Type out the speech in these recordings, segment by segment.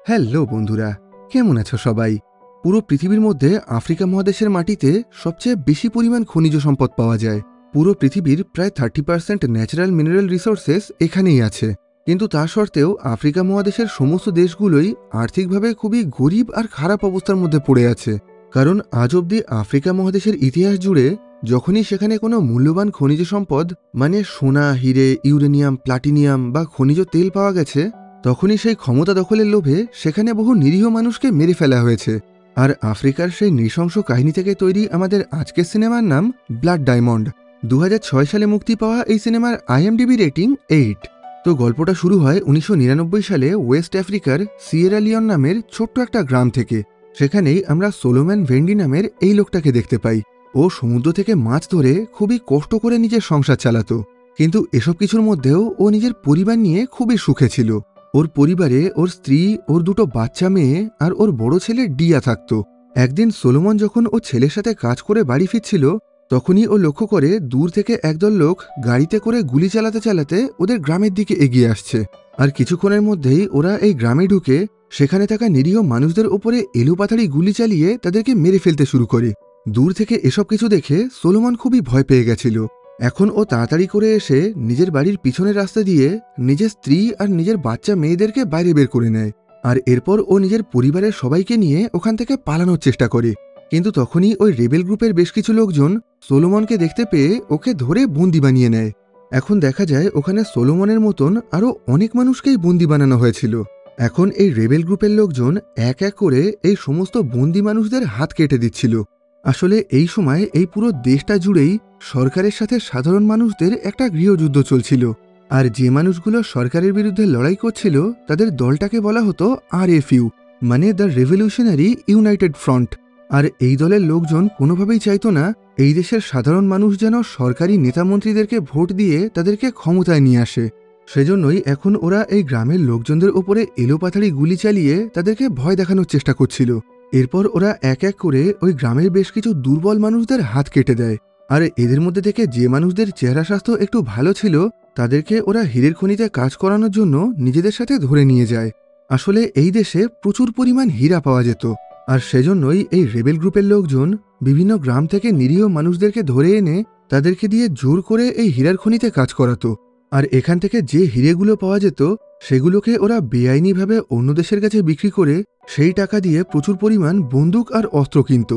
Hello বন্ধুরা, কেমন আছো সবাই? পুরো পৃথিবীর মধ্যে আফ্রিকা মহাদেশের মাটিতে সবচেয়ে বেশি পরিমাণ খনিজ সম্পদ পাওয়া যায়। পুরো পৃথিবীর প্রায় 30% ন্যাচারাল মিনারেল রিসোর্সেস এখানেই আছে। কিন্তু তা সত্ত্বেও আফ্রিকা মহাদেশের সমস্ত দেশগুলোই আর্থিকভাবে খুবই গরিব আর খারাপ অবস্থার মধ্যে পড়ে আছে। কারণ আজ অবধি আফ্রিকা মহাদেশের ইতিহাস জুড়ে যখনই সেখানে কোনো মূল্যবান খনিজ সম্পদ মানে সোনা, হিরে, ইউরেনিয়াম, প্লাটিনিয়াম বা খনিজ তেল পাওয়া গেছে, তখনই সেই ক্ষমতা দখলের লোভে সেখানে বহু নিরীহ মানুষকে মেরে ফেলা হয়েছে। আর আফ্রিকার সেই নৃশংস কাহিনী থেকে তৈরি আমাদের আজকের সিনেমার নাম ব্লাড ডায়মন্ড। 2006 সালে মুক্তি পাওয়া এই সিনেমার IMDb রেটিং 8। তো গল্পটা শুরু হয় 1999 সালে ওয়েস্ট আফ্রিকার সিয়েরা লিওন নামের ছোট্ট একটা গ্রাম থেকে। সেখানেই আমরা সোলোমন ভেন্ডি নামের এই লোকটাকে দেখতে পাই। ও সমুদ্র থেকে মাছ ধরে খুবই কষ্ট করে নিজের সংসার চালাতো, কিন্তু এসব কিছুর মধ্যেও ও নিজের পরিবার নিয়ে খুবই সুখে ছিল। ওর পরিবারে ওর স্ত্রী, ওর দুটো বাচ্চা মেয়ে আর ওর বড় ছেলে ডিয়া থাকত। একদিন সোলোমন যখন ও ছেলের সাথে কাজ করে বাড়ি ফিরছিল, তখনই ও লক্ষ্য করে দূর থেকে একদল লোক গাড়িতে করে গুলি চালাতে চালাতে ওদের গ্রামের দিকে এগিয়ে আসছে। আর কিছুক্ষণের মধ্যেই ওরা এই গ্রামে ঢুকে সেখানে থাকা নিরীহ মানুষদের ওপরে এলোপাথাড়ি গুলি চালিয়ে তাদেরকে মেরে ফেলতে শুরু করে। দূর থেকে এসব কিছু দেখে সোলোমন খুবই ভয় পেয়ে গেছিল। এখন ও তাড়াতাড়ি করে এসে নিজের বাড়ির পিছনের রাস্তা দিয়ে নিজের স্ত্রী আর নিজের বাচ্চা মেয়েদেরকে বাইরে বের করে নেয়। আর এরপর ও নিজের পরিবারের সবাইকে নিয়ে ওখান থেকে পালানোর চেষ্টা করে। কিন্তু তখনই ওই রেবেল গ্রুপের বেশ কিছু লোকজন সোলোমনকে দেখতে পেয়ে ওকে ধরে বন্দি বানিয়ে নেয়। এখন দেখা যায় ওখানে সোলোমনের মতন আরও অনেক মানুষকেই বন্দি বানানো হয়েছিল। এখন এই রেবেল গ্রুপের লোকজন এক এক করে এই সমস্ত বন্দি মানুষদের হাত কেটে দিচ্ছিল। আসলে এই সময় এই পুরো দেশটা জুড়েই সরকারের সাথে সাধারণ মানুষদের একটা গৃহযুদ্ধ চলছিল। আর যে মানুষগুলো সরকারের বিরুদ্ধে লড়াই করছিল তাদের দলটাকে বলা হতো RFU, মানে দ্য রেভলিউশনারি ইউনাইটেড ফ্রন্ট। আর এই দলের লোকজন কোনোভাবেই চাইতো না এই দেশের সাধারণ মানুষ যেন সরকারি নেতামন্ত্রীদেরকে ভোট দিয়ে তাদেরকে ক্ষমতায় নিয়ে আসে। সেজন্যই এখন ওরা এই গ্রামের লোকজনদের ওপরে এলোপাথাড়ি গুলি চালিয়ে তাদেরকে ভয় দেখানোর চেষ্টা করছিল। এরপর ওরা এক এক করে ওই গ্রামের বেশ কিছু দুর্বল মানুষদের হাত কেটে দেয়। আর এদের মধ্যে থেকে যে মানুষদের চেহারা স্বাস্থ্য একটু ভালো ছিল তাদেরকে ওরা হীরের খনিতে কাজ করানোর জন্য নিজেদের সাথে ধরে নিয়ে যায়। আসলে এই দেশে প্রচুর পরিমাণ হীরা পাওয়া যেত, আর সেজন্যই এই রেবেল গ্রুপের লোকজন বিভিন্ন গ্রাম থেকে নিরীহ মানুষদেরকে ধরে এনে তাদেরকে দিয়ে জোর করে এই হীরার খনিতে কাজ করাতো। আর এখান থেকে যে হীরেগুলো পাওয়া যেত সেগুলোকে ওরা বেআইনিভাবে অন্য দেশের কাছে বিক্রি করে সেই টাকা দিয়ে প্রচুর পরিমাণ বন্দুক আর অস্ত্র কিনত,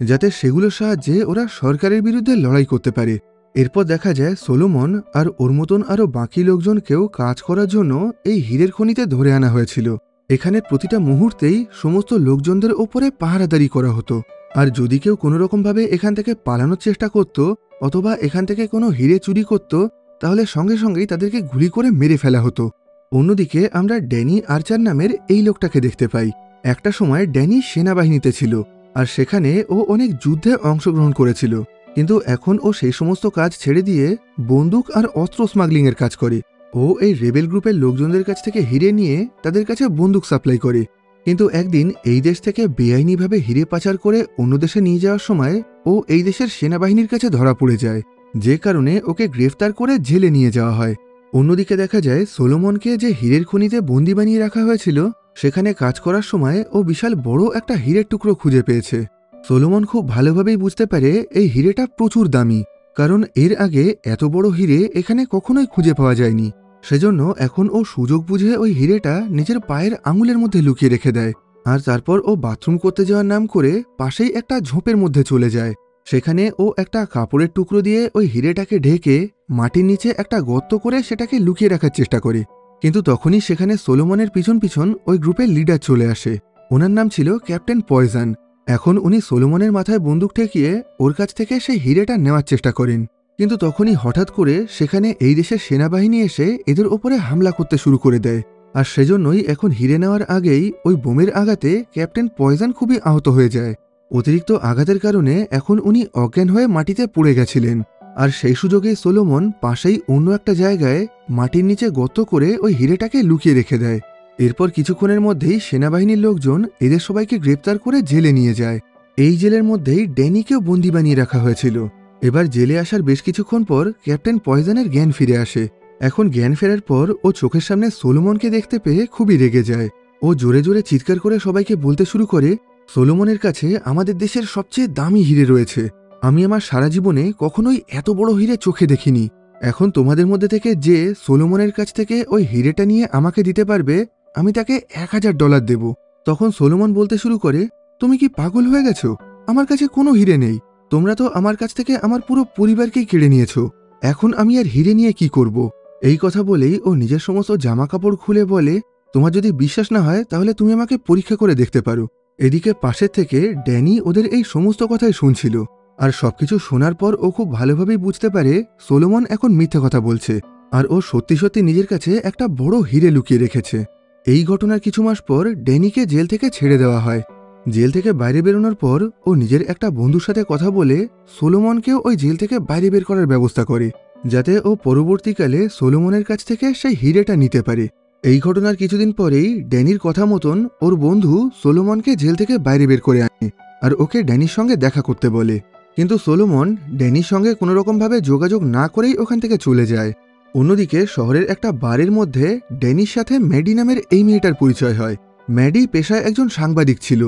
যাতে সেগুলোর সাহায্যে ওরা সরকারের বিরুদ্ধে লড়াই করতে পারে। এরপর দেখা যায় সোলোমন আর ওর মতন আরও বাকি লোকজনকেও কাজ করার জন্য এই হীরের খনিতে ধরে আনা হয়েছিল। এখানে প্রতিটা মুহূর্তেই সমস্ত লোকজনদের ওপরে পাহারাদারি করা হতো। আর যদি কেউ কোনোরকমভাবে এখান থেকে পালানোর চেষ্টা করত অথবা এখান থেকে কোনো হীরে চুরি করত, তাহলে সঙ্গে সঙ্গেই তাদেরকে গুলি করে মেরে ফেলা হতো। অন্যদিকে আমরা ড্যানি আর্চার নামের এই লোকটাকে দেখতে পাই। একটা সময় ড্যানি সেনাবাহিনীতে ছিল, আর সেখানে ও অনেক যুদ্ধে অংশগ্রহণ করেছিল। কিন্তু এখন ও সেই সমস্ত কাজ ছেড়ে দিয়ে বন্দুক আর অস্ত্র স্মাগলিংয়ের কাজ করে। ও এই রেবেল গ্রুপের লোকজনদের কাছ থেকে হিরে নিয়ে তাদের কাছে বন্দুক সাপ্লাই করে। কিন্তু একদিন এই দেশ থেকে বেআইনিভাবে হিরে পাচার করে অন্য দেশে নিয়ে যাওয়ার সময় ও এই দেশের সেনাবাহিনীর কাছে ধরা পড়ে যায়, যে কারণে ওকে গ্রেফতার করে জেলে নিয়ে যাওয়া হয়। অন্যদিকে দেখা যায় সোলোমনকে যে হীরের খনিতে বন্দি বানিয়ে রাখা হয়েছিল সেখানে কাজ করার সময় ও বিশাল বড় একটা হীরের টুকরো খুঁজে পেয়েছে। সোলোমন খুব ভালোভাবেই বুঝতে পারে এই হীরেটা প্রচুর দামি, কারণ এর আগে এত বড় হীরে এখানে কখনোই খুঁজে পাওয়া যায়নি। সেজন্য এখন ও সুযোগ বুঝে ওই হীরেটা নিজের পায়ের আঙুলের মধ্যে লুকিয়ে রেখে দেয়। আর তারপর ও বাথরুম করতে যাওয়ার নাম করে পাশেই একটা ঝোপের মধ্যে চলে যায়। সেখানে ও একটা কাপড়ের টুকরো দিয়ে ওই হীরেটাকে ঢেকে মাটির নিচে একটা গর্ত করে সেটাকে লুকিয়ে রাখার চেষ্টা করে। কিন্তু তখনই সেখানে সোলোমনের পিছন পিছন ওই গ্রুপের লিডার চলে আসে। ওনার নাম ছিল ক্যাপ্টেন পয়জন। এখন উনি সোলোমনের মাথায় বন্দুক ঠেকিয়ে ওর কাছ থেকে সেই হীরেটা নেওয়ার চেষ্টা করেন। কিন্তু তখনই হঠাৎ করে সেখানে এই দেশের সেনাবাহিনী এসে এদের ওপরে হামলা করতে শুরু করে দেয়। আর সেজন্যই এখন হীরে নেওয়ার আগেই ওই বোমের আঘাতে ক্যাপ্টেন পয়জন খুবই আহত হয়ে যায়। অতিরিক্ত আঘাতের কারণে এখন উনি অজ্ঞান হয়ে মাটিতে পড়ে গেছিলেন। আর সেই সুযোগেই সোলোমন পাশেই অন্য একটা জায়গায় মাটির নিচে গর্ত করে ওই হীরেটাকে লুকিয়ে রেখে দেয়। এরপর কিছুক্ষণের মধ্যেই সেনাবাহিনীর লোকজন এদের সবাইকে গ্রেপ্তার করে জেলে নিয়ে যায়। এই জেলের মধ্যেই ড্যানিকেও বন্দি বানিয়ে রাখা হয়েছিল। এবার জেলে আসার বেশ কিছুক্ষণ পর ক্যাপ্টেন পয়জনের জ্ঞান ফিরে আসে। এখন জ্ঞান ফেরার পর ও চোখের সামনে সোলোমনকে দেখতে পেয়ে খুবই রেগে যায়। ও ও জোরে জোরে চিৎকার করে সবাইকে বলতে শুরু করে, সোলোমনের কাছে আমাদের দেশের সবচেয়ে দামি হিরে রয়েছে। আমি আমার সারা জীবনে কখনোই এত বড় হিরে চোখে দেখিনি। এখন তোমাদের মধ্যে থেকে যে সোলোমনের কাছ থেকে ওই হিরেটা নিয়ে আমাকে দিতে পারবে, আমি তাকে $1000 দেব। তখন সোলোমন বলতে শুরু করে, তুমি কি পাগল হয়ে গেছো? আমার কাছে কোনো হিরে নেই। তোমরা তো আমার কাছ থেকে আমার পুরো পরিবারকেই কেড়ে নিয়েছো। এখন আমি আর হিরে নিয়ে কি করব? এই কথা বলেই ও নিজের সমস্ত জামা কাপড় খুলে বলে, তোমার যদি বিশ্বাস না হয় তাহলে তুমি আমাকে পরীক্ষা করে দেখতে পারো। এদিকে পাশের থেকে ড্যানি ওদের এই সমস্ত কথাই শুনছিল। আর সবকিছু শোনার পর ও খুব ভালোভাবেই বুঝতে পারে সোলোমন এখন মিথ্যা কথা বলছে, আর ও সত্যি সত্যি নিজের কাছে একটা বড় হিরে লুকিয়ে রেখেছে। এই ঘটনার কিছু মাস পর ড্যানিকে জেল থেকে ছেড়ে দেওয়া হয়। জেল থেকে বাইরে বেরোনোর পর ও নিজের একটা বন্ধুর সাথে কথা বলে সোলোমনকেও ওই জেল থেকে বাইরে বের করার ব্যবস্থা করে, যাতে ও পরবর্তীকালে সোলোমনের কাছ থেকে সেই হিরেটা নিতে পারে। এই ঘটনার কিছুদিন পরেই ড্যানির কথা মতন ওর বন্ধু সোলোমনকে জেল থেকে বাইরে বের করে আনে আর ওকে ড্যানির সঙ্গে দেখা করতে বলে। কিন্তু সোলোমন ড্যানির সঙ্গে কোনোরকমভাবে যোগাযোগ না করেই ওখান থেকে চলে যায়। অন্যদিকে শহরের একটা বারের মধ্যে ড্যানির সাথে ম্যাডি নামের এই মেয়েটার পরিচয় হয়। ম্যাডি পেশায় একজন সাংবাদিক ছিল,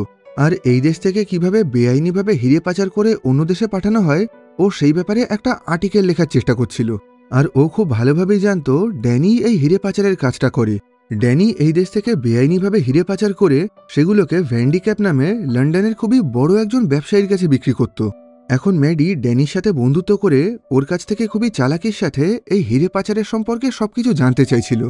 আর এই দেশ থেকে কিভাবে বেআইনিভাবে হিরে পাচার করে অন্য দেশে পাঠানো হয় ও সেই ব্যাপারে একটা আর্টিকেল লেখার চেষ্টা করছিল। আর ও খুব ভালোভাবেই জানতো ড্যানি এই হিরে পাচারের কাজটা করে। ড্যানি এই দেশ থেকে বেআইনিভাবে হিরে পাচার করে সেগুলোকে ভ্যান্ডিক্যাপ নামে লন্ডনের খুবই বড় একজন ব্যবসায়ীর কাছে বিক্রি করত। এখন ম্যাডি ড্যানির সাথে বন্ধুত্ব করে ওর কাছ থেকে খুবই চালাকির সাথে এই হিরে পাচারের সম্পর্কে সবকিছু জানতে চাইছিল।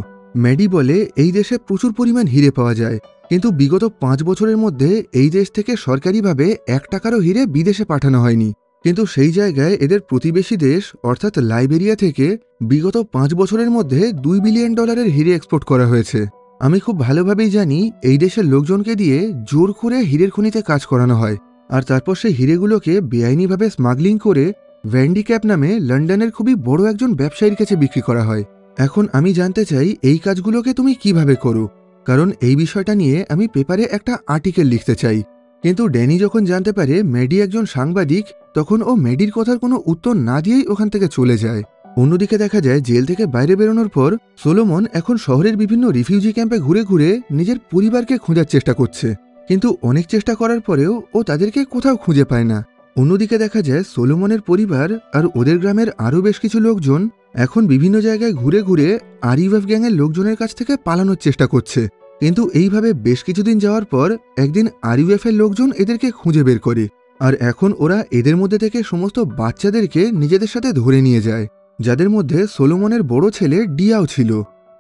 ম্যাডি বলে এই দেশে প্রচুর পরিমাণ হিরে পাওয়া যায়, কিন্তু বিগত 5 বছরের মধ্যে এই দেশ থেকে সরকারিভাবে $1 হিরে বিদেশে পাঠানো হয়নি। কিন্তু সেই জায়গায় এদের প্রতিবেশী দেশ অর্থাৎ লাইবেরিয়া থেকে বিগত 5 বছরের মধ্যে $2 বিলিয়ন হিরে এক্সপোর্ট করা হয়েছে। আমি খুব ভালোভাবেই জানি এই দেশের লোকজনকে দিয়ে জোর করে হিরের খনিতে কাজ করানো হয়, আর তারপর সেই হিরেগুলোকে বেআইনিভাবে স্মাগলিং করে ভ্যান্ডিক্যাপ নামে লন্ডনের খুবই বড় একজন ব্যবসায়ীর কাছে বিক্রি করা হয়। এখন আমি জানতে চাই এই কাজগুলোকে তুমি কিভাবে করো, কারণ এই বিষয়টা নিয়ে আমি পেপারে একটা আর্টিকেল লিখতে চাই। কিন্তু ড্যানি যখন জানতে পারে ম্যাডি একজন সাংবাদিক, তখন ও ম্যাডির কথার কোনো উত্তর না দিয়েই ওখান থেকে চলে যায়। অন্যদিকে দেখা যায় জেল থেকে বাইরে বেরোনোর পর সোলোমন এখন শহরের বিভিন্ন রিফিউজি ক্যাম্পে ঘুরে ঘুরে নিজের পরিবারকে খোঁজার চেষ্টা করছে, কিন্তু অনেক চেষ্টা করার পরেও ও তাদেরকে কোথাও খুঁজে পায় না। অন্যদিকে দেখা যায় সোলোমনের পরিবার আর ওদের গ্রামের আরও বেশ কিছু লোকজন এখন বিভিন্ন জায়গায় ঘুরে ঘুরে আরইউএফ গ্যাংয়ের লোকজনের কাছ থেকে পালানোর চেষ্টা করছে। কিন্তু এইভাবে বেশ কিছুদিন যাওয়ার পর একদিন আরইউএফ এর লোকজন এদেরকে খুঁজে বের করে, আর এখন ওরা এদের মধ্যে থেকে সমস্ত বাচ্চাদেরকে নিজেদের সাথে ধরে নিয়ে যায়, যাদের মধ্যে সোলোমনের বড় ছেলে ডিয়াও ছিল।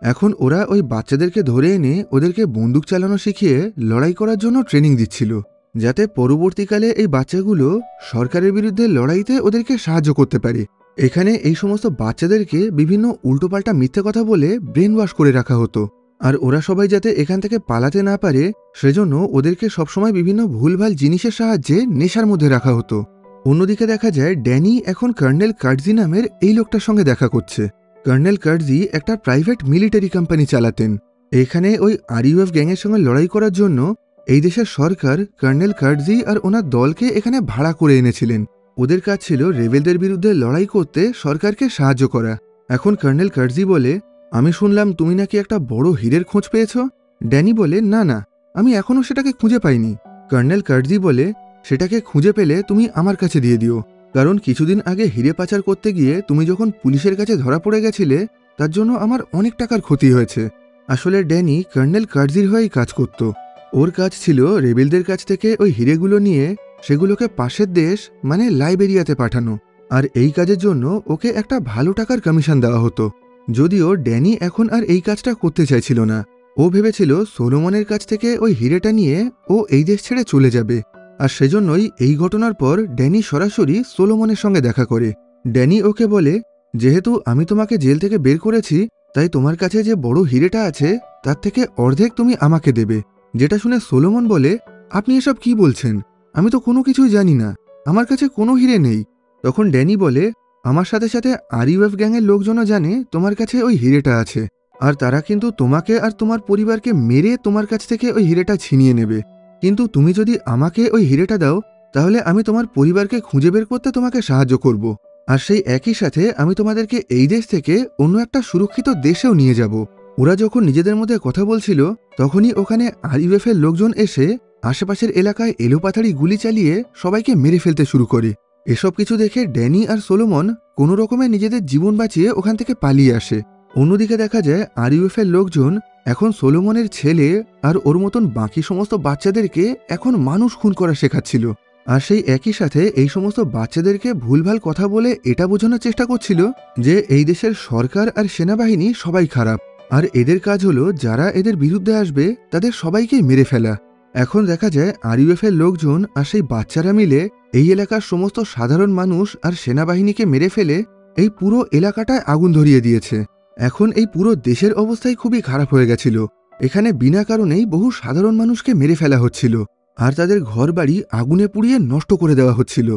এখন ওরা ওই বাচ্চাদেরকে ধরে এনে ওদেরকে বন্দুক চালানো শিখিয়ে লড়াই করার জন্য ট্রেনিং দিচ্ছিল, যাতে পরবর্তীকালে এই বাচ্চাগুলো সরকারের বিরুদ্ধে লড়াইতে ওদেরকে সাহায্য করতে পারে। এখানে এই সমস্ত বাচ্চাদেরকে বিভিন্ন উল্টোপাল্টা মিথ্যে কথা বলে ব্রেন ওয়াশ করে রাখা হতো, আর ওরা সবাই যাতে এখান থেকে পালাতে না পারে সেজন্য ওদেরকে সবসময় বিভিন্ন ভুলভাল জিনিসের সাহায্যে নেশার মধ্যে রাখা হতো। অন্যদিকে দেখা যায় ড্যানি এখন কর্নেল কার্জি নামের এই লোকটার সঙ্গে দেখা করছে। কর্নেল কার্জি একটা প্রাইভেট মিলিটারি কোম্পানি চালাতেন। এখানে ওই আরইউএফ গ্যাংয়ের সঙ্গে লড়াই করার জন্য এই দেশের সরকার কর্নেল কার্জি আর ওনার দলকে এখানে ভাড়া করে এনেছিলেন। ওদের কাজ ছিল রেবেলদের বিরুদ্ধে লড়াই করতে সরকারকে সাহায্য করা। এখন কর্নেল কার্জি বলে, আমি শুনলাম তুমি নাকি একটা বড় হীরের খোঁজ পেয়েছ। ড্যানি বলে, না না, আমি এখনও সেটাকে খুঁজে পাইনি। কর্নেল কার্জি বলে, সেটাকে খুঁজে পেলে তুমি আমার কাছে দিয়ে দিও, কারণ কিছুদিন আগে হিরে পাচার করতে গিয়ে তুমি যখন পুলিশের কাছে ধরা পড়ে গেছিলে তার জন্য আমার অনেক টাকার ক্ষতি হয়েছে। আসলে ড্যানি কর্নেল কার্জির হয়েই কাজ করত। ওর কাজ ছিল রেবেলদের কাছ থেকে ওই হিরেগুলো নিয়ে সেগুলোকে পাশের দেশ মানে লাইবেরিয়াতে পাঠানো, আর এই কাজের জন্য ওকে একটা ভালো টাকার কমিশন দেওয়া হতো। যদিও ড্যানি এখন আর এই কাজটা করতে চাইছিল না। ও ভেবেছিল সোলোমনের কাছ থেকে ওই হিরেটা নিয়ে ও এই দেশ ছেড়ে চলে যাবে, আর সেজন্যই এই ঘটনার পর ড্যানি সরাসরি সোলোমনের সঙ্গে দেখা করে। ড্যানি ওকে বলে, যেহেতু আমি তোমাকে জেল থেকে বের করেছি তাই তোমার কাছে যে বড় হিরেটা আছে তার থেকে অর্ধেক তুমি আমাকে দেবে। যেটা শুনে সোলোমন বলে, আপনি এসব কি বলছেন? আমি তো কোনো কিছুই জানি না, আমার কাছে কোনো হিরে নেই। তখন ড্যানি বলে, আমার সাথে সাথে আরইউএফ গ্যাংয়ের লোকজনও জানে তোমার কাছে ওই হিরেটা আছে, আর তারা কিন্তু তোমাকে আর তোমার পরিবারকে মেরে তোমার কাছ থেকে ওই হিরেটা ছিনিয়ে নেবে। কিন্তু তুমি যদি আমাকে ওই হিরেটা দাও তাহলে আমি তোমার পরিবারকে খুঁজে বের করতে তোমাকে সাহায্য করব, আর সেই একই সাথে আমি তোমাদেরকে এই দেশ থেকে অন্য একটা সুরক্ষিত দেশেও নিয়ে যাব। ওরা যখন নিজেদের মধ্যে কথা বলছিল তখনই ওখানে আরইউএফ এর লোকজন এসে আশেপাশের এলাকায় এলোপাথাড়ি গুলি চালিয়ে সবাইকে মেরে ফেলতে শুরু করে। এসব কিছু দেখে ড্যানি আর সোলোমন কোনো রকমে নিজেদের জীবন বাঁচিয়ে ওখান থেকে পালিয়ে আসে। অন্যদিকে দেখা যায় আরইউএফ এর লোকজন এখন সোলোমনের ছেলে আর ওর মতন বাকি সমস্ত বাচ্চাদেরকে এখন মানুষ খুন করা শেখাচ্ছিল। আর সেই একই সাথে এই সমস্ত বাচ্চাদেরকে ভুলভাল কথা বলে এটা বোঝানোর চেষ্টা করছিল যে এই দেশের সরকার আর সেনাবাহিনী সবাই খারাপ, আর এদের কাজ হলো যারা এদের বিরুদ্ধে আসবে তাদের সবাইকেই মেরে ফেলা। এখন দেখা যায় আরইউএফ এর লোকজন আর সেই বাচ্চারা মিলে এই এলাকার সমস্ত সাধারণ মানুষ আর সেনাবাহিনীকে মেরে ফেলে এই পুরো এলাকাটায় আগুন ধরিয়ে দিয়েছে। এখন এই পুরো দেশের অবস্থাই খুবই খারাপ হয়ে গেছিল। এখানে বিনা কারণেই বহু সাধারণ মানুষকে মেরে ফেলা হচ্ছিল আর তাদের ঘরবাড়ি আগুনে পুড়িয়ে নষ্ট করে দেওয়া হচ্ছিল।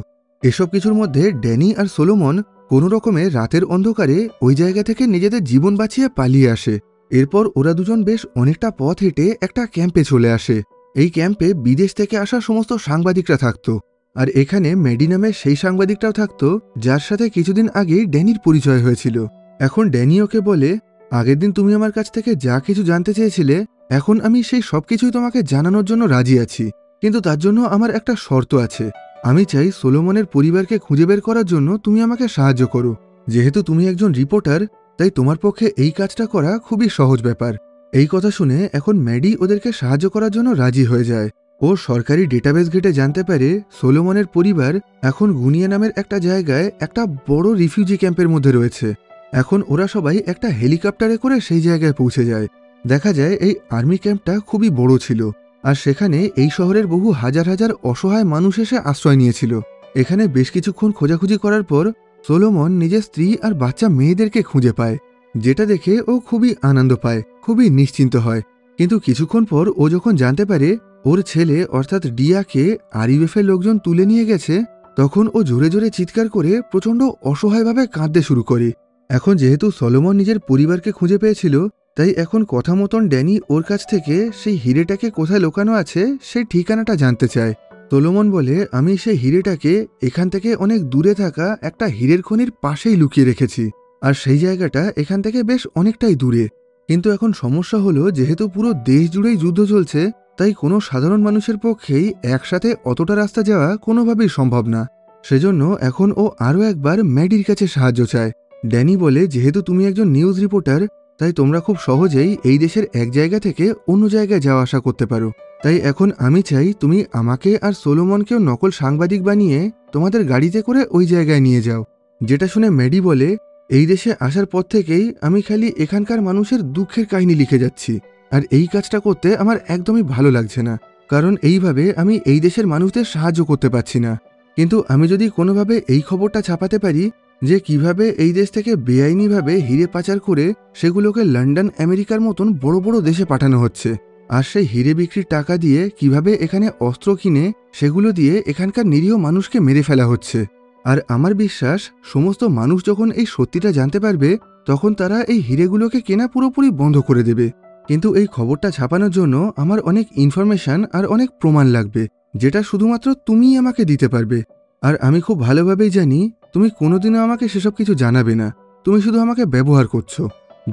এসব কিছুর মধ্যে ড্যানি আর সোলোমন কোনো রকমে রাতের অন্ধকারে ওই জায়গা থেকে নিজেদের জীবন বাঁচিয়ে পালিয়ে আসে। এরপর ওরা দুজন বেশ অনেকটা পথ হেঁটে একটা ক্যাম্পে চলে আসে। এই ক্যাম্পে বিদেশ থেকে আসা সমস্ত সাংবাদিকরা থাকতো, আর এখানে ম্যাডি নামে সেই সাংবাদিকটাও থাকতো যার সাথে কিছুদিন আগেই ড্যানির পরিচয় হয়েছিল। এখন ড্যানি ওকে বলে, আগের দিন তুমি আমার কাছ থেকে যা কিছু জানতে চেয়েছিলে এখন আমি সেই সব কিছুই তোমাকে জানানোর জন্য রাজি আছি, কিন্তু তার জন্য আমার একটা শর্ত আছে। আমি চাই সোলোমনের পরিবারকে খুঁজে বের করার জন্য তুমি আমাকে সাহায্য করো। যেহেতু তুমি একজন রিপোর্টার তাই তোমার পক্ষে এই কাজটা করা খুবই সহজ ব্যাপার। এই কথা শুনে এখন ম্যাডি ওদেরকে সাহায্য করার জন্য রাজি হয়ে যায়। ও সরকারি ডেটাবেস ঘেটে জানতে পারে সোলোমনের পরিবার এখন গুনিয়া নামের একটা জায়গায় একটা বড় রিফিউজি ক্যাম্পের মধ্যে রয়েছে। এখন ওরা সবাই একটা হেলিকপ্টারে করে সেই জায়গায় পৌঁছে যায়। দেখা যায় এই আর্মি ক্যাম্পটা খুবই বড় ছিল, আর সেখানে এই শহরের বহু হাজার হাজার অসহায় মানুষ এসে আশ্রয় নিয়েছিল। এখানে বেশ কিছুক্ষণ খোঁজাখুঁজি করার পর সোলোমন নিজের স্ত্রী আর বাচ্চা মেয়েদেরকে খুঁজে পায়, যেটা দেখে ও খুবই আনন্দ পায়, খুবই নিশ্চিন্ত হয়। কিন্তু কিছুক্ষণ পর ও যখন জানতে পারে ওর ছেলে অর্থাৎ ডিয়াকে আরইউএফ এর লোকজন তুলে নিয়ে গেছে, তখন ও জোরে জোরে চিৎকার করে প্রচণ্ড অসহায়ভাবে কাঁদতে শুরু করে। এখন যেহেতু সলোমন নিজের পরিবারকে খুঁজে পেয়েছিল, তাই এখন কথা মতন ড্যানি ওর কাছ থেকে সেই হিরেটাকে কোথায় লুকানো আছে সেই ঠিকানাটা জানতে চায়। সলোমন বলে, আমি সেই হিরেটাকে এখান থেকে অনেক দূরে থাকা একটা হীরের খনির পাশেই লুকিয়ে রেখেছি, আর সেই জায়গাটা এখান থেকে বেশ অনেকটাই দূরে। কিন্তু এখন সমস্যা হলো যেহেতু পুরো দেশ জুড়েই যুদ্ধ চলছে, তাই কোনো সাধারণ মানুষের পক্ষেই একসাথে অতটা রাস্তা যাওয়া কোনোভাবেই সম্ভব না। সেজন্য এখন ও আরও একবার ম্যাডির কাছে সাহায্য চায়। ড্যানি বলে, যেহেতু তুমি একজন নিউজ রিপোর্টার তাই তোমরা খুব সহজেই এই দেশের এক জায়গা থেকে অন্য জায়গায় যাওয়া আসা করতে পারো, তাই এখন আমি চাই তুমি আমাকে আর সোলোমনকেও নকল সাংবাদিক বানিয়ে তোমাদের গাড়িতে করে ওই জায়গায় নিয়ে যাও। যেটা শুনে ম্যাডি বলে, এই দেশে আসার পর থেকেই আমি খালি এখানকার মানুষের দুঃখের কাহিনী লিখে যাচ্ছি, আর এই কাজটা করতে আমার একদমই ভালো লাগছে না, কারণ এইভাবে আমি এই দেশের মানুষদের সাহায্য করতে পারছি না। কিন্তু আমি যদি কোনোভাবে এই খবরটা ছাপাতে পারি যে কিভাবে এই দেশ থেকে বেআইনিভাবে হিরে পাচার করে সেগুলোকে লন্ডন আমেরিকার মতন বড় বড় দেশে পাঠানো হচ্ছে, আর সেই হিরে বিক্রির টাকা দিয়ে কিভাবে এখানে অস্ত্র কিনে সেগুলো দিয়ে এখানকার নিরীহ মানুষকে মেরে ফেলা হচ্ছে, আর আমার বিশ্বাস সমস্ত মানুষ যখন এই সত্যিটা জানতে পারবে তখন তারা এই হিরেগুলোকে কেনা পুরোপুরি বন্ধ করে দেবে। কিন্তু এই খবরটা ছাপানোর জন্য আমার অনেক ইনফরমেশন আর অনেক প্রমাণ লাগবে, যেটা শুধুমাত্র তুমিই আমাকে দিতে পারবে। আর আমি খুব ভালোভাবেই জানি তুমি কোনোদিনও আমাকে সেসব কিছু জানাবে না, তুমি শুধু আমাকে ব্যবহার করছো।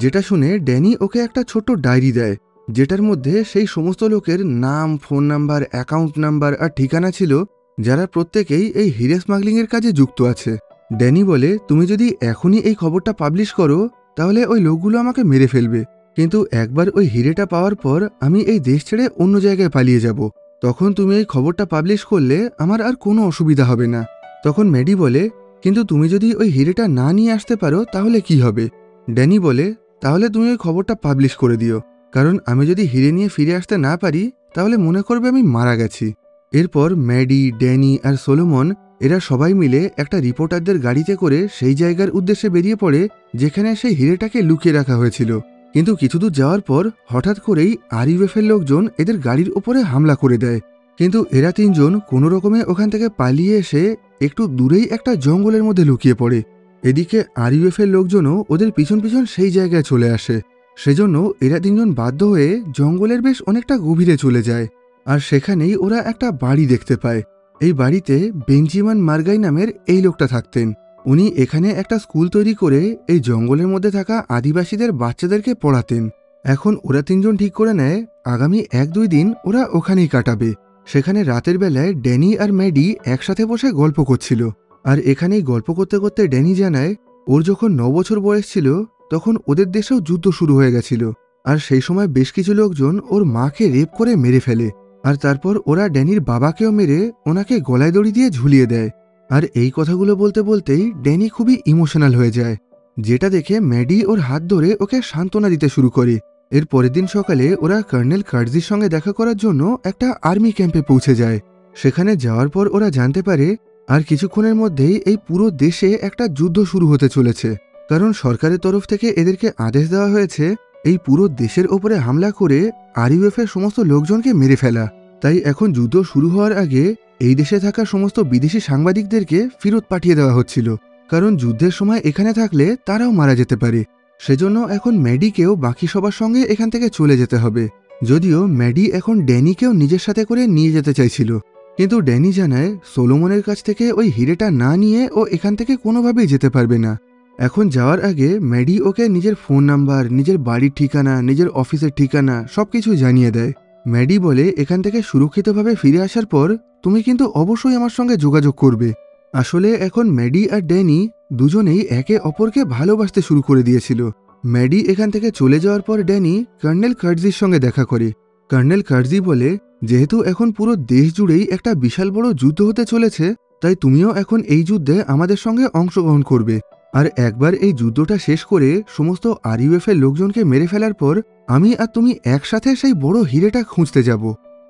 যেটা শুনে ড্যানি ওকে একটা ছোট্ট ডায়েরি দেয়, যেটার মধ্যে সেই সমস্ত লোকের নাম, ফোন নাম্বার, অ্যাকাউন্ট নাম্বার আর ঠিকানা ছিল যারা প্রত্যেকেই এই হিরে স্মাগলিংয়ের কাজে যুক্ত আছে। ড্যানি বলে, তুমি যদি এখনই এই খবরটা পাবলিশ করো তাহলে ওই লোকগুলো আমাকে মেরে ফেলবে, কিন্তু একবার ওই হিরেটা পাওয়ার পর আমি এই দেশ ছেড়ে অন্য জায়গায় পালিয়ে যাব, তখন তুমি এই খবরটা পাবলিশ করলে আমার আর কোনো অসুবিধা হবে না। তখন ম্যাডি বলে, কিন্তু তুমি যদি ওই হিরেটা না নিয়ে আসতে পারো তাহলে কি হবে? ড্যানি বলে, তাহলে তুমি ওই খবরটা পাবলিশ করে দিও, কারণ আমি যদি হিরে নিয়ে ফিরে আসতে না পারি তাহলে মনে করবে আমি মারা গেছি। এরপর ম্যাডি, ড্যানি আর সোলোমন এরা সবাই মিলে একটা রিপোর্টারদের গাড়িতে করে সেই জায়গার উদ্দেশ্যে বেরিয়ে পড়ে যেখানে সেই হিরেটাকে লুকিয়ে রাখা হয়েছিল। কিন্তু কিছু দূর যাওয়ার পর হঠাৎ করেই আরইউএফ এর লোকজন এদের গাড়ির ওপরে হামলা করে দেয়, কিন্তু এরা তিনজন কোনো রকমে ওখান থেকে পালিয়ে এসে একটু দূরেই একটা জঙ্গলের মধ্যে লুকিয়ে পড়ে। এদিকে আরইউএফ এর লোকজনও ওদের পিছন পিছন সেই জায়গায় চলে আসে। সেজন্য এরা তিনজন বাধ্য হয়ে জঙ্গলের বেশ অনেকটা গভীরে চলে যায়, আর সেখানেই ওরা একটা বাড়ি দেখতে পায়। এই বাড়িতে বেঞ্জিমান মার্গাই নামের এই লোকটা থাকতেন। উনি এখানে একটা স্কুল তৈরি করে এই জঙ্গলের মধ্যে থাকা আদিবাসীদের বাচ্চাদেরকে পড়াতেন। এখন ওরা তিনজন ঠিক করে নেয় আগামী 1-2 দিন ওরা ওখানেই কাটাবে। সেখানে রাতের বেলায় ড্যানি আর ম্যাডি একসাথে বসে গল্প করছিল। আর এখানেই গল্প করতে করতে ড্যানি জানায় ওর যখন 9 বছর বয়স ছিল তখন ওদের দেশেও যুদ্ধ শুরু হয়ে গেছিল। আর সেই সময় বেশ কিছু লোকজন ওর মাকে রেপ করে মেরে ফেলে। আর তারপর ওরা ড্যানির বাবাকেও মেরে ওনাকে গলায় দড়ি দিয়ে ঝুলিয়ে দেয়। আর এই কথাগুলো বলতে বলতেই ড্যানি খুবই ইমোশনাল হয়ে যায়, যেটা দেখে ম্যাডি ওর হাত ধরে ওকে সান্ত্বনা দিতে শুরু করে। এর পরের দিন সকালে ওরা কর্নেল কার্জির সঙ্গে দেখা করার জন্য একটা আর্মি ক্যাম্পে পৌঁছে যায়। সেখানে যাওয়ার পর ওরা জানতে পারে আর কিছুক্ষণের মধ্যেই এই পুরো দেশে একটা যুদ্ধ শুরু হতে চলেছে, কারণ সরকারের তরফ থেকে এদেরকে আদেশ দেওয়া হয়েছে এই পুরো দেশের ওপরে হামলা করে আরইউএফ এর সমস্ত লোকজনকে মেরে ফেলা। তাই এখন যুদ্ধ শুরু হওয়ার আগে এই দেশে থাকা সমস্ত বিদেশি সাংবাদিকদেরকে ফেরত পাঠিয়ে দেওয়া হচ্ছিল, কারণ যুদ্ধের সময় এখানে থাকলে তারাও মারা যেতে পারে। সেজন্য এখন ম্যাডিকেও বাকি সবার সঙ্গে এখান থেকে চলে যেতে হবে। যদিও ম্যাডি এখন ড্যানিকেও নিজের সাথে করে নিয়ে যেতে চাইছিল, কিন্তু ড্যানি জানায় সোলোমনের কাছ থেকে ওই হিরেটা না নিয়ে ও এখান থেকে কোনোভাবেই যেতে পারবে না। এখন যাওয়ার আগে ম্যাডি ওকে নিজের ফোন নাম্বার, নিজের বাড়ির ঠিকানা, নিজের অফিসের ঠিকানা সবকিছু জানিয়ে দেয়। ম্যাডি বলে এখান থেকে সুরক্ষিতভাবে ফিরে আসার পর তুমি কিন্তু অবশ্যই আমার সঙ্গে যোগাযোগ করবে। আসলে এখন ম্যাডি আর ড্যানি দুজনেই একে অপরকে ভালোবাসতে শুরু করে দিয়েছিল। ম্যাডি এখান থেকে চলে যাওয়ার পর ড্যানি কর্নেল কার্জির সঙ্গে দেখা করে। কর্নেল কার্জি বলে যেহেতু এখন পুরো দেশ জুড়েই একটা বিশাল বড় যুদ্ধ হতে চলেছে, তাই তুমিও এখন এই যুদ্ধে আমাদের সঙ্গে অংশগ্রহণ করবে। আর একবার এই যুদ্ধটা শেষ করে সমস্ত আরইউএফ এর লোকজনকে মেরে ফেলার পর আমি আর তুমি একসাথে সেই বড় হিরেটা খুঁজতে যাব।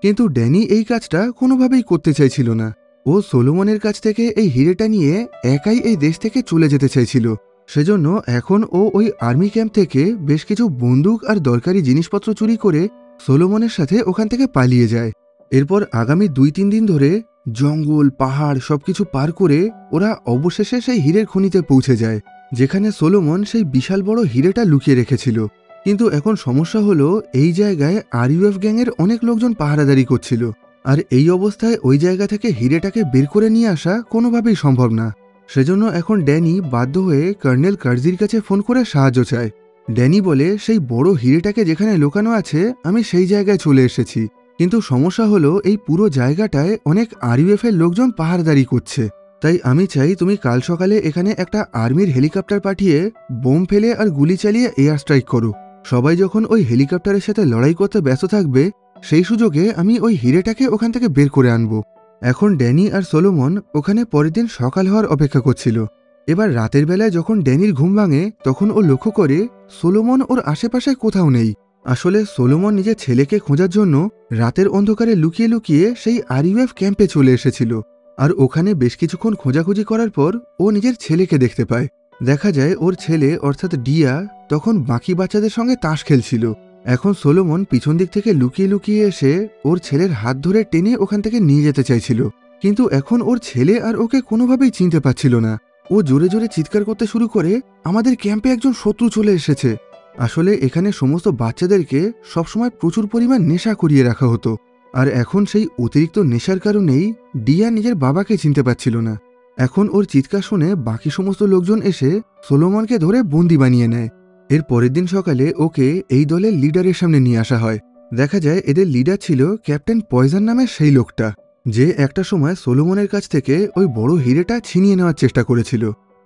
কিন্তু ড্যানি এই কাজটা কোনোভাবেই করতে চাইছিল না। ও সোলোমনের কাছ থেকে এই হিরেটা নিয়ে একাই এই দেশ থেকে চলে যেতে চাইছিল। সেজন্য এখন ও ওই আর্মি ক্যাম্প থেকে বেশ কিছু বন্দুক আর দরকারি জিনিসপত্র চুরি করে সোলোমনের সাথে ওখান থেকে পালিয়ে যায়। এরপর আগামী 2-3 দিন ধরে জঙ্গল, পাহাড় সবকিছু পার করে ওরা অবশেষে সেই হীরের খনিতে পৌঁছে যায়, যেখানে সোলোমন সেই বিশাল বড় হিরেটা লুকিয়ে রেখেছিল। কিন্তু এখন সমস্যা হলো এই জায়গায় আরইউএফ গ্যাংয়ের অনেক লোকজন পাহারাদারি করছিল। আর এই অবস্থায় ওই জায়গা থেকে হিরেটাকে বের করে নিয়ে আসা কোনোভাবেই সম্ভব না। সেজন্য এখন ড্যানি বাধ্য হয়ে কর্নেল কার্জির কাছে ফোন করে সাহায্য চায়। ড্যানি বলে সেই বড় হিরেটাকে যেখানে লুকানো আছে আমি সেই জায়গায় চলে এসেছি, কিন্তু সমস্যা হলো এই পুরো জায়গাটায় অনেক আরইউএফ এর লোকজন পাহারাদারি করছে। তাই আমি চাই তুমি কাল সকালে এখানে একটা আর্মির হেলিকপ্টার পাঠিয়ে বোম ফেলে আর গুলি চালিয়ে এয়ার স্ট্রাইক করো। সবাই যখন ওই হেলিকপ্টারের সাথে লড়াই করতে ব্যস্ত থাকবে সেই সুযোগে আমি ওই হিরেটাকে ওখান থেকে বের করে আনবো। এখন ড্যানি আর সোলোমন ওখানে পরের দিন সকাল হওয়ার অপেক্ষা করছিল। এবার রাতের বেলায় যখন ড্যানির ঘুম ভাঙে তখন ও লক্ষ্য করে সোলোমন ওর আশেপাশে কোথাও নেই। আসলে সোলোমন নিজের ছেলেকে খোঁজার জন্য রাতের অন্ধকারে লুকিয়ে লুকিয়ে সেই আরইউএফ ক্যাম্পে চলে এসেছিল। আর ওখানে বেশ কিছুক্ষণ খোঁজাখুঁজি করার পর ও নিজের ছেলেকে দেখতে পায়। দেখা যায় ওর ছেলে অর্থাৎ ডিয়া তখন বাকি বাচ্চাদের সঙ্গে তাস খেলছিল। এখন সোলোমন পিছন দিক থেকে লুকিয়ে লুকিয়ে এসে ওর ছেলের হাত ধরে টেনে ওখান থেকে নিয়ে যেতে চাইছিল, কিন্তু এখন ওর ছেলে আর ওকে কোনোভাবেই চিনতে পারছিল না। ও জোরে জোরে চিৎকার করতে শুরু করে আমাদের ক্যাম্পে একজন শত্রু চলে এসেছে। আসলে এখানে সমস্ত বাচ্চাদেরকে সবসময় প্রচুর পরিমাণ নেশা করিয়ে রাখা হতো, আর এখন সেই অতিরিক্ত নেশার কারণেই ডিয়া নিজের বাবাকে চিনতে পারছিল না। এখন ওর চিৎকার শুনে বাকি সমস্ত লোকজন এসে সোলোমনকে ধরে বন্দি বানিয়ে নেয়। এর পরের দিন সকালে ওকে এই দলের লিডারের সামনে নিয়ে আসা হয়। দেখা যায় এদের লিডার ছিল ক্যাপ্টেন পয়জন নামের সেই লোকটা, যে একটা সময় সোলোমনের কাছ থেকে ওই বড় হিরেটা ছিনিয়ে নেওয়ার চেষ্টা করেছিল।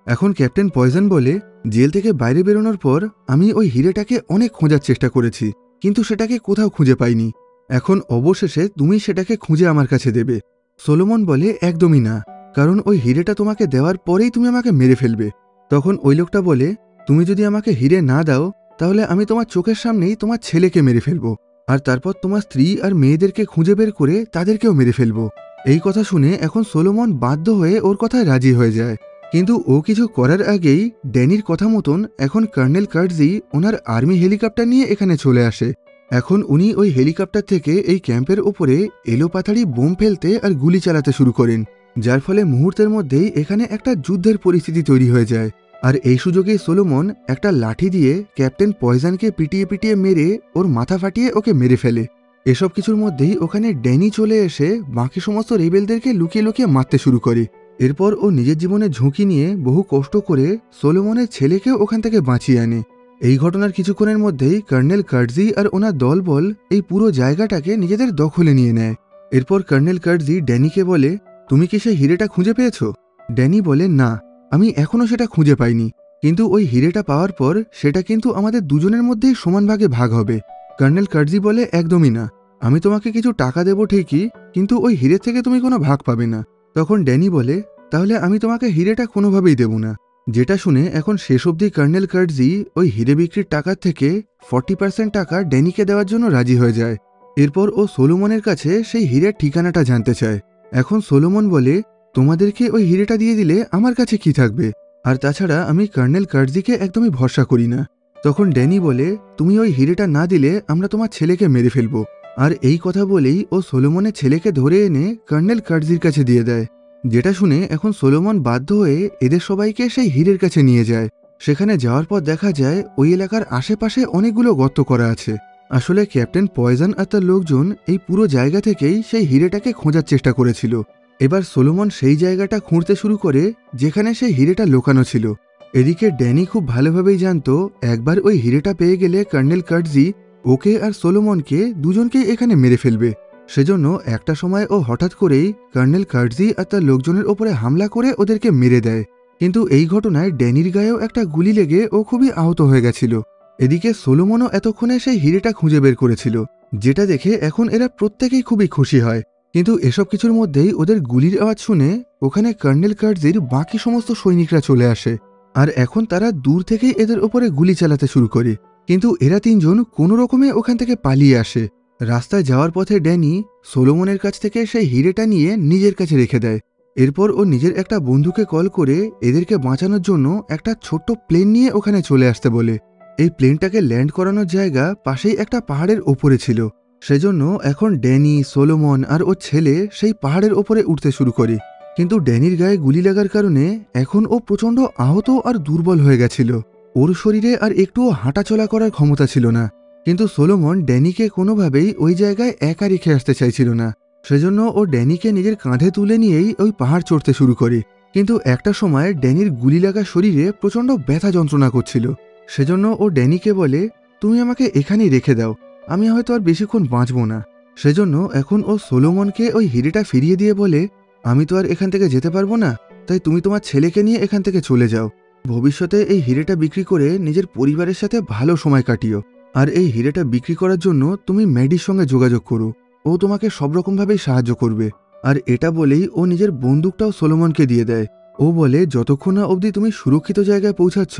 এখন ক্যাপ্টেন পয়জন বলে জেল থেকে বাইরে বেরোনোর পর আমি ওই হিরেটাকে অনেক খোঁজার চেষ্টা করেছি, কিন্তু সেটাকে কোথাও খুঁজে পাইনি। এখন অবশেষে তুমি সেটাকে খুঁজে আমার কাছে দেবে। সোলোমন বলে একদমই না, কারণ ওই হিরেটা তোমাকে দেওয়ার পরেই তুমি আমাকে মেরে ফেলবে। তখন ওই লোকটা বলে তুমি যদি আমাকে হিরে না দাও তাহলে আমি তোমার চোখের সামনেই তোমার ছেলেকে মেরে ফেলবো, আর তারপর তোমার স্ত্রী আর মেয়েদেরকে খুঁজে বের করে তাদেরকেও মেরে ফেলবো। এই কথা শুনে এখন সোলোমন বাধ্য হয়ে ওর কথায় রাজি হয়ে যায়, কিন্তু ও কিছু করার আগেই ড্যানির কথা মতন এখন কর্নেল কার্জি ওনার আর্মি হেলিকপ্টার নিয়ে এখানে চলে আসে। এখন উনি ওই হেলিকপ্টার থেকে এই ক্যাম্পের ওপরে এলোপাথাড়ি বোম ফেলতে আর গুলি চালাতে শুরু করেন, যার ফলে মুহূর্তের মধ্যেই এখানে একটা যুদ্ধের পরিস্থিতি তৈরি হয়ে যায়। আর এই সুযোগেই সোলোমন একটা লাঠি দিয়ে ক্যাপ্টেন পয়জনকে পিটিয়ে পিটিয়ে মেরে ওর মাথা ফাটিয়ে ওকে মেরে ফেলে। এসব কিছুর মধ্যেই ওখানে ড্যানি চলে এসে বাকি সমস্ত রেবেলদেরকে লুকিয়ে লুকিয়ে মারতে শুরু করে। এরপর ও নিজের জীবনে ঝুঁকি নিয়ে বহু কষ্ট করে সোলোমনের ছেলেকেও ওখান থেকে বাঁচিয়ে আনে। এই ঘটনার কিছুক্ষণের মধ্যেই কর্নেল কার্জি আর ওনার দলবল এই পুরো জায়গাটাকে নিজেদের দখলে নিয়ে নেয়। এরপর কর্নেল কার্জি ড্যানিকে বলে, তুমি কি সেই হিরেটা খুঁজে পেয়েছো? ড্যানি বলে, না, আমি এখনও সেটা খুঁজে পাইনি, কিন্তু ওই হিরেটা পাওয়ার পর সেটা কিন্তু আমাদের দুজনের মধ্যেই সমান ভাগে ভাগ হবে। কর্নেল কার্জি বলে, একদমই না, আমি তোমাকে কিছু টাকা দেবো ঠিকই, কিন্তু ওই হিরে থেকে তুমি কোনো ভাগ পাবে না। তখন ড্যানি বলে, তাহলে আমি তোমাকে হিরেটা কোনোভাবেই দেব না। যেটা শুনে এখন শেষ অবধি কর্নেল কার্জি ওই হিরে বিক্রির টাকার থেকে 40% টাকা ড্যানিকে দেওয়ার জন্য রাজি হয়ে যায়। এরপর ও সোলোমনের কাছে সেই হিরের ঠিকানাটা জানতে চায়। এখন সোলোমন বলে, তোমাদেরকে ওই হিরেটা দিয়ে দিলে আমার কাছে কি থাকবে, আর তাছাড়া আমি কর্নেল কার্জিকে একদমই ভরসা করি না। তখন ড্যানি বলে, তুমি ওই হিরেটা না দিলে আমরা তোমার ছেলেকে মেরে ফেলবো। আর এই কথা বলেই ও সোলোমনের ছেলেকে ধরে এনে কর্নেল কার্জির কাছে দিয়ে দেয়। যেটা শুনে এখন সোলোমন বাধ্য হয়ে এদের সবাইকে সেই হীরের কাছে নিয়ে যায়। সেখানে যাওয়ার পর দেখা যায় ওই এলাকার আশেপাশে অনেকগুলো গর্ত করা আছে। আসলে ক্যাপ্টেন পয়জন আর তার লোকজন এই পুরো জায়গা থেকেই সেই হীরেটাকে খোঁজার চেষ্টা করেছিল। এবার সোলোমন সেই জায়গাটা খুঁড়তে শুরু করে যেখানে সেই হীরেটা লুকানো ছিল। এদিকে ড্যানি খুব ভালোভাবেই জানতো একবার ওই হীরেটা পেয়ে গেলে কর্নেল কার্জি ওকে আর সোলোমনকে দুজনকেই এখানে মেরে ফেলবে। সেজন্য একটা সময় ও হঠাৎ করেই কর্নেল কার্জি আর তার লোকজনের ওপরে হামলা করে ওদেরকে মেরে দেয়। কিন্তু এই ঘটনায় ড্যানির গায়েও একটা গুলি লেগে ও খুবই আহত হয়ে গেছিল। এদিকে সোলোমনও এতক্ষণে সেই হিরেটা খুঁজে বের করেছিল, যেটা দেখে এখন এরা প্রত্যেকেই খুবই খুশি হয়। কিন্তু এসব কিছুর মধ্যেই ওদের গুলির আওয়াজ শুনে ওখানে কর্নেল কার্জির বাকি সমস্ত সৈনিকরা চলে আসে, আর এখন তারা দূর থেকেই এদের ওপরে গুলি চালাতে শুরু করে। কিন্তু এরা তিনজন কোনো রকমে ওখান থেকে পালিয়ে আসে। রাস্তায় যাওয়ার পথে ড্যানি সোলোমনের কাছ থেকে সেই হিরেটা নিয়ে নিজের কাছে রেখে দেয়। এরপর ও নিজের একটা বন্ধুকে কল করে এদেরকে বাঁচানোর জন্য একটা ছোট্ট প্লেন নিয়ে ওখানে চলে আসতে বলে। এই প্লেনটাকে ল্যান্ড করানোর জায়গা পাশেই একটা পাহাড়ের ওপরে ছিল। সেজন্য এখন ড্যানি, সোলোমন আর ওর ছেলে সেই পাহাড়ের ওপরে উঠতে শুরু করে। কিন্তু ড্যানির গায়ে গুলি লাগার কারণে এখন ও প্রচণ্ড আহত আর দুর্বল হয়ে গেছিল। ওর শরীরে আর একটুও হাঁটাচলা করার ক্ষমতা ছিল না। কিন্তু সোলোমন ড্যানিকে কোনোভাবেই ওই জায়গায় একা রেখে আসতে চাইছিল না। সেজন্য ও ড্যানিকে নিজের কাঁধে তুলে নিয়েই ওই পাহাড় চড়তে শুরু করে। কিন্তু একটা সময় ড্যানির গুলি লাগা শরীরে প্রচণ্ড ব্যথা যন্ত্রণা করছিল। সেজন্য ও ড্যানিকে বলে, তুমি আমাকে এখানেই রেখে দাও, আমি হয়তো আর বেশিক্ষণ বাঁচব না। সেজন্য এখন ও সোলোমনকে ওই হিরেটা ফিরিয়ে দিয়ে বলে, আমি তো আর এখান থেকে যেতে পারবো না, তাই তুমি তোমার ছেলেকে নিয়ে এখান থেকে চলে যাও। ভবিষ্যতে এই হিরেটা বিক্রি করে নিজের পরিবারের সাথে ভালো সময় কাটিও। আর এই হিরেটা বিক্রি করার জন্য তুমি ম্যাডির সঙ্গে যোগাযোগ করো, ও তোমাকে সব রকমভাবেই সাহায্য করবে। আর এটা বলেই ও নিজের বন্দুকটাও সোলোমনকে দিয়ে দেয়। ও বলে, যতক্ষণ না অবধি তুমি সুরক্ষিত জায়গায় পৌঁছাচ্ছ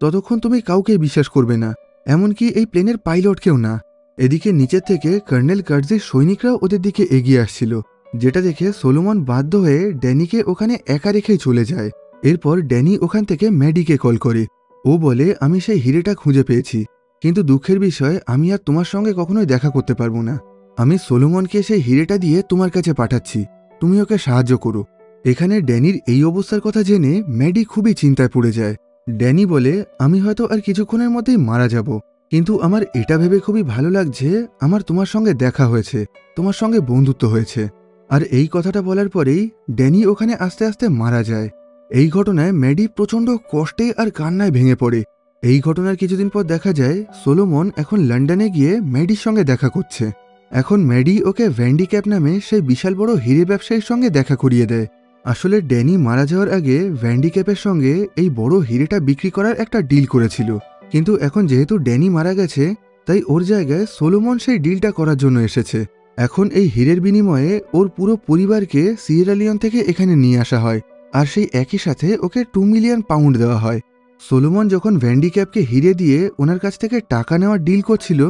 ততক্ষণ তুমি কাউকে বিশ্বাস করবে না, এমনকি এই প্লেনের পাইলটকেও না। এদিকে নিচের থেকে কর্নেল কার্জির সৈনিকরাও ওদের দিকে এগিয়ে আসছিল, যেটা দেখে সোলোমন বাধ্য হয়ে ড্যানিকে ওখানে একা রেখেই চলে যায়। এরপর ড্যানি ওখান থেকে ম্যাডিকে কল করে। ও বলে, আমি সেই হিরেটা খুঁজে পেয়েছি, কিন্তু দুঃখের বিষয় আমি আর তোমার সঙ্গে কখনোই দেখা করতে পারবো না। আমি সোলোমনকে সেই হিরেটা দিয়ে তোমার কাছে পাঠাচ্ছি, তুমি ওকে সাহায্য করো। এখানে ড্যানির এই অবস্থার কথা জেনে ম্যাডি খুবই চিন্তায় পড়ে যায়। ড্যানি বলে, আমি হয়তো আর কিছুক্ষণের মধ্যেই মারা যাব, কিন্তু আমার এটা ভেবে খুবই ভালো লাগছে আমার তোমার সঙ্গে দেখা হয়েছে, তোমার সঙ্গে বন্ধুত্ব হয়েছে। আর এই কথাটা বলার পরেই ড্যানি ওখানে আস্তে আস্তে মারা যায়। এই ঘটনায় ম্যাডি প্রচণ্ড কষ্টে আর কান্নায় ভেঙে পড়ে। এই ঘটনার কিছুদিন পর দেখা যায় সোলোমন এখন লন্ডনে গিয়ে ম্যাডির সঙ্গে দেখা করছে। এখন ম্যাডি ওকে ভ্যান্ডিক্যাপ নামে সেই বিশাল বড় হিরে ব্যবসায়ীর সঙ্গে দেখা করিয়ে দেয়। আসলে ড্যানি মারা যাওয়ার আগে ভ্যান্ডিক্যাপের সঙ্গে এই বড় হিরেটা বিক্রি করার একটা ডিল করেছিল, কিন্তু এখন যেহেতু ড্যানি মারা গেছে তাই ওর জায়গায় সোলোমন সেই ডিলটা করার জন্য এসেছে। এখন এই হিরের বিনিময়ে ওর পুরো পরিবারকে সিয়েরা লিওন থেকে এখানে নিয়ে আসা হয়, আর সেই একই সাথে ওকে 2 মিলিয়ন পাউন্ড দেওয়া হয়। সোলোমন যখন ভ্যান্ডিক্যাপকে হিরে দিয়ে ওনার কাছ থেকে টাকা নেওয়ার ডিল করছিল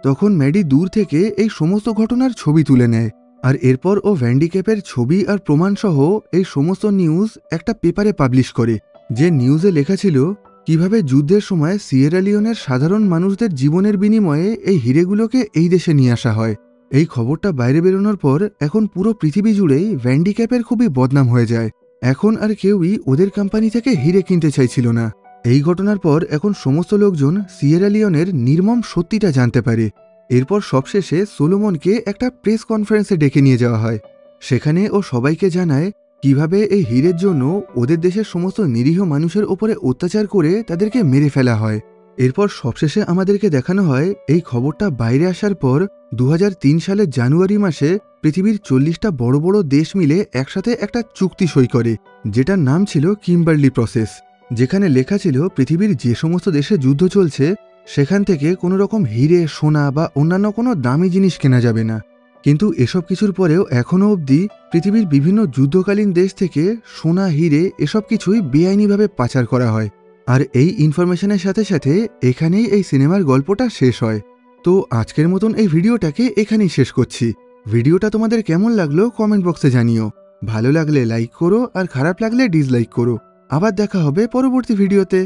তখন ম্যাডি দূর থেকে এই সমস্ত ঘটনার ছবি তুলে নেয়, আর এরপর ও ভ্যান্ডিক্যাপের ছবি আর প্রমাণসহ এই সমস্ত নিউজ একটা পেপারে পাবলিশ করে। যে নিউজে লেখা ছিল কিভাবে যুদ্ধের সময় সিয়েরা লিওনের সাধারণ মানুষদের জীবনের বিনিময়ে এই হিরেগুলোকে এই দেশে নিয়ে আসা হয়। এই খবরটা বাইরে বেরোনোর পর এখন পুরো পৃথিবী জুড়েই ভ্যান্ডিক্যাপের খুবই বদনাম হয়ে যায়। এখন আর কেউই ওদের কোম্পানি থেকে হিরে কিনতে চাইছিল না। এই ঘটনার পর এখন সমস্ত লোকজন সিয়েরা লিওনের নির্মম সত্যিটা জানতে পারে। এরপর সবশেষে সোলোমনকে একটা প্রেস কনফারেন্সে ডেকে নিয়ে যাওয়া হয়। সেখানে ও সবাইকে জানায় কিভাবে এই হীরের জন্য ওদের দেশের সমস্ত নিরীহ মানুষের ওপরে অত্যাচার করে তাদেরকে মেরে ফেলা হয়। এরপর সবশেষে আমাদেরকে দেখানো হয় এই খবরটা বাইরে আসার পর 2003 সালের জানুয়ারি মাসে পৃথিবীর 40টা বড় বড় দেশ মিলে একসাথে একটা চুক্তি সই করে, যেটার নাম ছিল কিম্বারলি প্রসেস, যেখানে লেখা ছিল পৃথিবীর যে সমস্ত দেশে যুদ্ধ চলছে সেখান থেকে কোনো রকম হিরে, সোনা বা অন্যান্য কোনো দামি জিনিস কেনা যাবে না। কিন্তু এসব কিছুর পরেও এখনও অবধি পৃথিবীর বিভিন্ন যুদ্ধকালীন দেশ থেকে সোনা, হিরে এসব কিছুই বেআইনিভাবে পাচার করা হয়। আর এই ইনফরমেশনের সাথে সাথে এখানেই এই সিনেমার গল্পটা শেষ হয়। তো আজকের মতন এই ভিডিওটাকে এখানেই শেষ করছি। ভিডিওটা তোমাদের কেমন লাগলো কমেন্ট বক্সে জানিও। ভালো লাগলে লাইক করো আর খারাপ লাগলে ডিসলাইক করো। আবার দেখা হবে পরবর্তী ভিডিওতে।